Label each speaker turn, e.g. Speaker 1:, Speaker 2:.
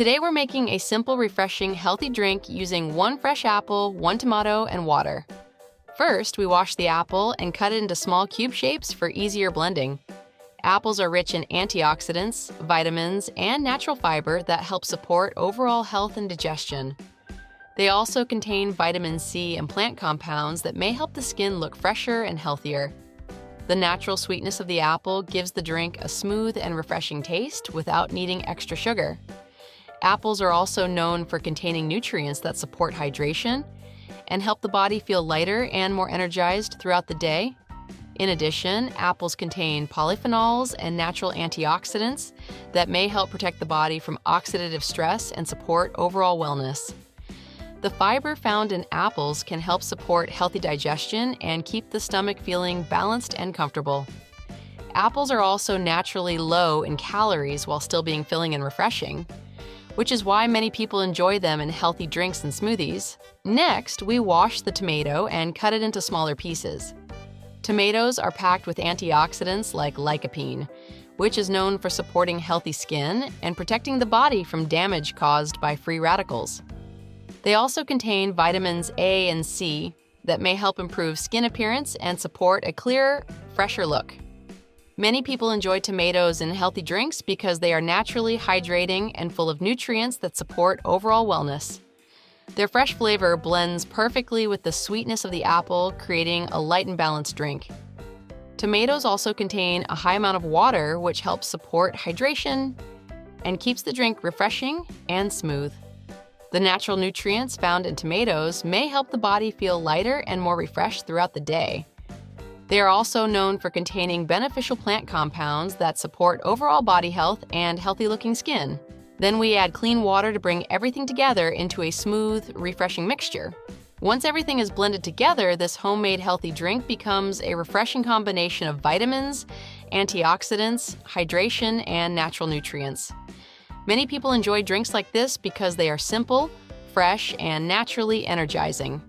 Speaker 1: Today we're making a simple, refreshing, healthy drink using 1 fresh apple, 1 tomato, and water. First, we wash the apple and cut it into small cube shapes for easier blending. Apples are rich in antioxidants, vitamins, and natural fiber that help support overall health and digestion. They also contain vitamin C and plant compounds that may help the skin look fresher and healthier. The natural sweetness of the apple gives the drink a smooth and refreshing taste without needing extra sugar. Apples are also known for containing nutrients that support hydration and help the body feel lighter and more energized throughout the day. In addition, apples contain polyphenols and natural antioxidants that may help protect the body from oxidative stress and support overall wellness. The fiber found in apples can help support healthy digestion and keep the stomach feeling balanced and comfortable. Apples are also naturally low in calories while still being filling and refreshing, which is why many people enjoy them in healthy drinks and smoothies. Next, we wash the tomato and cut it into smaller pieces. Tomatoes are packed with antioxidants like lycopene, which is known for supporting healthy skin and protecting the body from damage caused by free radicals. They also contain vitamins A and C that may help improve skin appearance and support a clearer, fresher look. Many people enjoy tomatoes in healthy drinks because they are naturally hydrating and full of nutrients that support overall wellness. Their fresh flavor blends perfectly with the sweetness of the apple, creating a light and balanced drink. Tomatoes also contain a high amount of water, which helps support hydration and keeps the drink refreshing and smooth. The natural nutrients found in tomatoes may help the body feel lighter and more refreshed throughout the day. They are also known for containing beneficial plant compounds that support overall body health and healthy-looking skin. Then we add clean water to bring everything together into a smooth, refreshing mixture. Once everything is blended together, this homemade healthy drink becomes a refreshing combination of vitamins, antioxidants, hydration, and natural nutrients. Many people enjoy drinks like this because they are simple, fresh, and naturally energizing.